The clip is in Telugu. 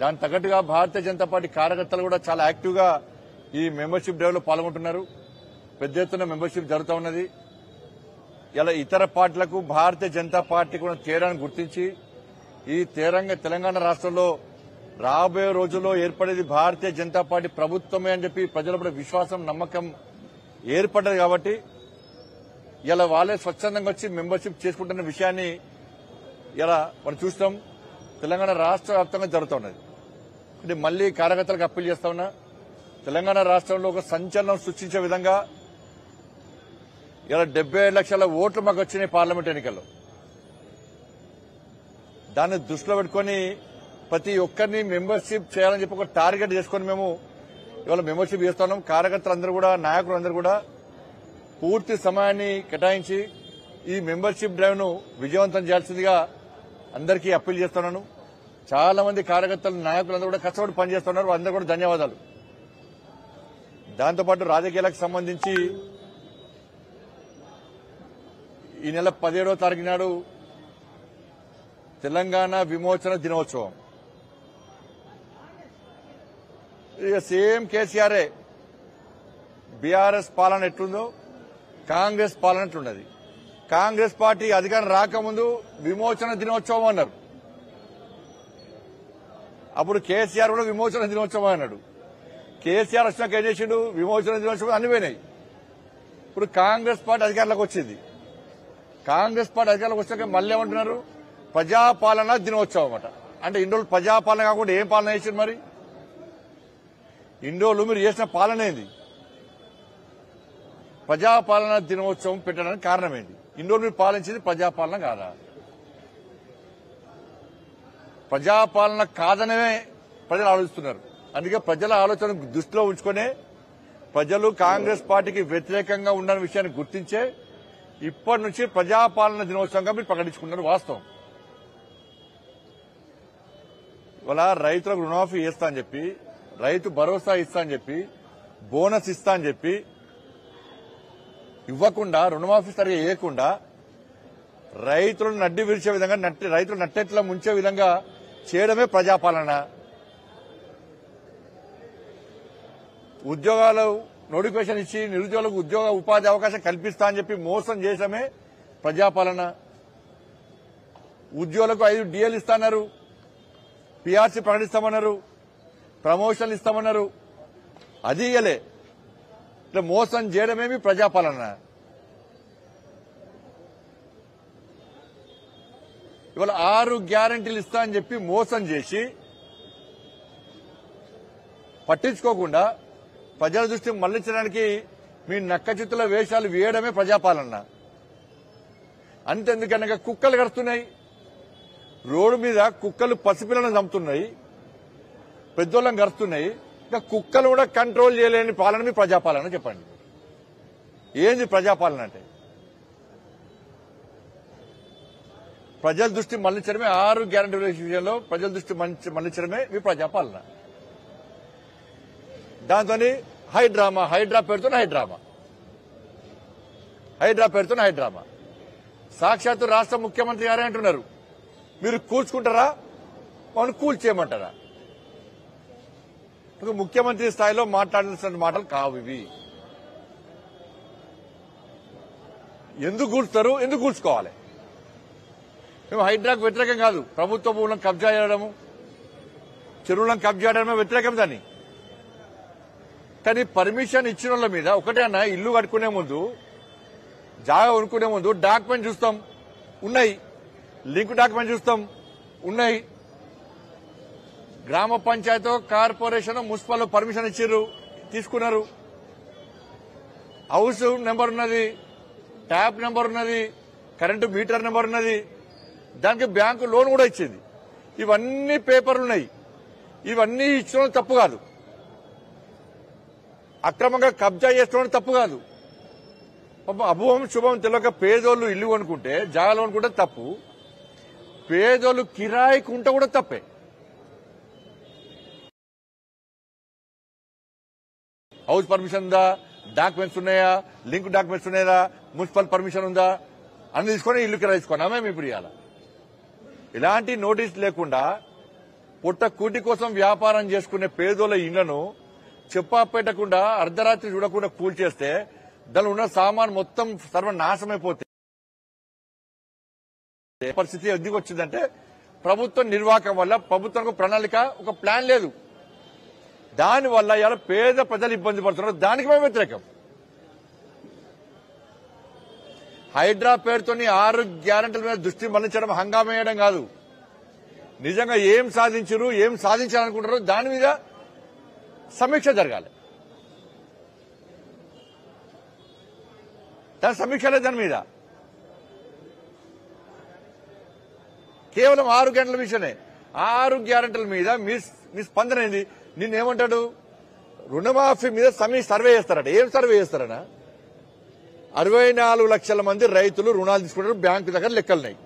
దాని తగ్గట్టుగా భారతీయ జనతా పార్టీ కార్యకర్తలు కూడా చాలా యాక్టివ్ గా ఈ మెంబర్షిప్ డ్రైవ్ లో పాల్గొంటున్నారు. పెద్ద ఎత్తున మెంబర్షిప్ జరుగుతూ ఉన్నది. ఇలా ఇతర పార్టీలకు భారతీయ జనతా పార్టీ కూడా తేడాను గుర్తించి ఈ తెలంగాణ రాష్ట్రంలో రాబోయే రోజుల్లో ఏర్పడేది భారతీయ జనతా పార్టీ ప్రభుత్వమే అని చెప్పి ప్రజల విశ్వాసం నమ్మకం ఏర్పడ్డది. కాబట్టి ఇలా వాళ్ళే స్వచ్ఛందంగా వచ్చి మెంబర్షిప్ చేసుకుంటున్న విషయాన్ని ఇలా మనం చూస్తాం. తెలంగాణ రాష్ట్ర వ్యాప్తంగా జరుగుతున్నది. అంటే మళ్లీ కార్యకర్తలకు అప్పీల్ చేస్తా ఉన్నా, తెలంగాణ రాష్ట్రంలో ఒక సంచలనం సృష్టించే విధంగా ఇలా 75 లక్షల ఓట్లు మాకు వచ్చినాయి పార్లమెంట్ ఎన్నికల్లో. దాన్ని దృష్టిలో పెట్టుకుని ప్రతి ఒక్కరిని మెంబర్షిప్ చేయాలని చెప్పి ఒక టార్గెట్ చేసుకుని మేము ఇవాళ మెంబర్షిప్ చేస్తున్నాం. కార్యకర్తలందరూ కూడా నాయకులందరూ కూడా పూర్తి సమయాన్ని కేటాయించి ఈ మెంబర్షిప్ డ్రైవ్ ను విజయవంతం చేయాల్సిందిగా అందరికీ అప్పీల్ చేస్తున్నాను. చాలా మంది కార్యకర్తలు నాయకులందరూ కూడా కష్టపడి పనిచేస్తున్నారు. అందరూ కూడా ధన్యవాదాలు. దాంతోపాటు రాజకీయాలకు సంబంధించి ఈ నెల 17వ తారీఖు నాడు తెలంగాణ విమోచన దినోత్సవం. ఇక సేమ్ కేసీఆర్ఏ బీఆర్ఎస్ పాలన ఎట్లుందో కాంగ్రెస్ పాలన ఎట్లున్నది. కాంగ్రెస్ పార్టీ అధికారం రాకముందు విమోచన దినోత్సవం అన్నారు. అప్పుడు కేసీఆర్ కూడా విమోచన దినోత్సవం అన్నాడు. కేసీఆర్ వచ్చినాక ఏం చేసిండు? విమోచన దినోత్సవం అన్ని పోయినాయి. ఇప్పుడు కాంగ్రెస్ పార్టీ అధికారంలోకి వచ్చింది. కాంగ్రెస్ పార్టీ అధికారంలోకి వచ్చాక మళ్ళీ ఏమంటున్నారు? ప్రజాపాలన దినోత్సవం అట. అంటే ఇన్ని రోజులు ప్రజాపాలన కాకుండా ఏం పాలన చేసింది? మరి ఇన్ని రోజులు మీరు చేసిన పాలన ఏంది? ప్రజాపాలన దినోత్సవం పెట్టడానికి కారణం ఏంటి? ఇన్ని రోజులు మీరు పాలించింది ప్రజాపాలన కాదా? ప్రజాపాలన కాదనే ప్రజలు ఆలోచిస్తున్నారు. అందుకే ప్రజల ఆలోచన దృష్టిలో ఉంచుకునే ప్రజలు కాంగ్రెస్ పార్టీకి వ్యతిరేకంగా ఉన్న విషయాన్ని గుర్తించే ఇప్పటి నుంచి ప్రజాపాలన దినోత్సవంగా మీరు ప్రకటించుకున్నారు. వాస్తవం. ఇవాళ రైతులకు రుణమాఫీ చేస్తా అని చెప్పి, రైతు భరోసా ఇస్తా అని చెప్పి, బోనస్ ఇస్తా అని చెప్పి ఇవ్వకుండా, రుణమాఫీ సరిగా వేయకుండా రైతులను నడ్డి విరిచే విధంగా, రైతులు నట్టెట్లా ముంచే విధంగా చేయడమే ప్రజాపాలన. ఉద్యోగాలు నోటిఫికేషన్ ఇచ్చి నిరుద్యోగులకు ఉద్యోగ ఉపాధి అవకాశం కల్పిస్తా అని చెప్పి మోసం చేయడమే ప్రజాపాలన. ఉద్యోగులకు 5 డిఎల్ ఇస్తాన్నారు, పీఆర్సీ ప్రకటిస్తామన్నారు, ప్రమోషన్లు ఇస్తామన్నారు. అది ఇయ్యలే. ఇట్లా మోసం చేయడమేమి ప్రజాపాలన. ఇవాళ 6 గ్యారంటీలు ఇస్తా అని చెప్పి మోసం చేసి పట్టించుకోకుండా ప్రజల దృష్టి మళ్లించడానికి మీ నక్కచిత్తుల వేషాలు వేయడమే ప్రజాపాలన. అంతెందుకనగా కుక్కలు కడుతున్నాయి రోడ్డు మీద, కుక్కలు పసిపిల్లలను చంపుతున్నాయి, పెద్దోళ్ళని కడుతున్నాయి. ఇంకా కుక్కలు కూడా కంట్రోల్ చేయలేని పాలన మీ ప్రజాపాలన. చెప్పండి, ఏంది ప్రజాపాలన అంటే? ప్రజల దృష్టి మళ్లించడమే, 6 గ్యారంటీల విషయంలో ప్రజల దృష్టి మళ్లించడమే మీ ప్రజాపాలన. దాంతో హైడ్రా పేరుతో హైడ్రామా. సాక్షాత్తు రాష్ట్ర ముఖ్యమంత్రి గారే అంటున్నారు, మీరు కూల్చుకుంటారా, మనం కూల్చేయమంటారా? ముఖ్యమంత్రి స్థాయిలో మాట్లాడాల్సిన మాటలు కావు ఇవి. ఎందుకు కూల్చుతారు? ఎందుకు కూల్చుకోవాలి? మేము హైడ్రాకు వ్యతిరేకం కాదు. ప్రభుత్వ భూములను కబ్జా చేయడము, చెరువులను కబ్జా చేయడమే వ్యతిరేకం. దాన్ని కానీ పర్మిషన్ ఇచ్చిన వాళ్ళ మీద ఒకటే అన్న, ఇల్లు కట్టుకునే ముందు, జాగా కొనుక్కునే ముందు డాక్యుమెంట్ చూస్తాం, ఉన్నాయి. లింక్ డాక్యుమెంట్ చూస్తాం, ఉన్నాయి. గ్రామ పంచాయతీ, కార్పొరేషన్, మున్సిపల్ పర్మిషన్ ఇచ్చారు, తీసుకున్నారు. హౌస్ నెంబర్ ఉన్నది, ట్యాప్ నెంబర్ ఉన్నది, కరెంటు మీటర్ నెంబర్ ఉన్నది, దానికి బ్యాంకు లోన్ కూడా ఇచ్చింది. ఇవన్నీ పేపర్లు ఉన్నాయి. ఇవన్నీ ఇచ్చడం తప్పు కాదు. అక్రమంగా కబ్జా చేసుకోవడం తప్పు కాదు. అభువం శుభం తెలియక పేదోళ్ళు ఇల్లు కొనుక్కుంటే, జాగాలు కొనుక్కుంటే తప్పు. పేదోళ్ళు కిరాయికి ఉంటే కూడా తప్పే. హౌస్ పర్మిషన్ ఉందా, డాక్యుమెంట్స్ ఉన్నాయా, లింక్ డాక్యుమెంట్స్ ఉన్నాయా, మున్సిపల్ పర్మిషన్ ఉందా, అన్ని తీసుకొని ఇల్లు కిరాయి తీసుకున్నామే. మేము ఇప్పుడు ఇవ్వాలి. ఇలాంటి నోటీస్ లేకుండా పుట్ట కూటి కోసం వ్యాపారం చేసుకునే పేదోళ్ళ ఇళ్లను చెప్పా పెట్టకుండా అర్ధరాత్రి చూడకుండా కూల్చేస్తే దానిలో ఉన్న సామాన్ మొత్తం సర్వనాశమైపోతే పరిస్థితి ఎందుకు వచ్చిందంటే ప్రభుత్వం నిర్వాహకం వల్ల ప్రభుత్వం ప్రణాళిక ఒక ప్లాన్ లేదు. దానివల్ల ఇలా పేద ప్రజలు ఇబ్బంది పడుతున్నారు. దానికి మేము వ్యతిరేకం. హైడ్రా పేరుతో 6 గ్యారెంటీల మీద దృష్టి మళ్లించడం, హంగామా వేయడం కాదు. నిజంగా ఏం సాధించారు, ఏం సాధించాలనుకుంటారో దాని మీద సమీక్ష జరగాలి. దాని సమీక్ష లేదు. దాని మీద కేవలం 6 గంటల విషయమే. 6 గ్యారెంటీల మీద మీ స్పందన ఏంది? నిన్నేమంటాడు? రుణమాఫీ మీద సర్వే చేస్తారట. ఏం సర్వే చేస్తారనా? 64 లక్షల మంది రైతులు రుణాలు తీసుకుంటారు. బ్యాంకు దగ్గర లెక్కలున్నాయి.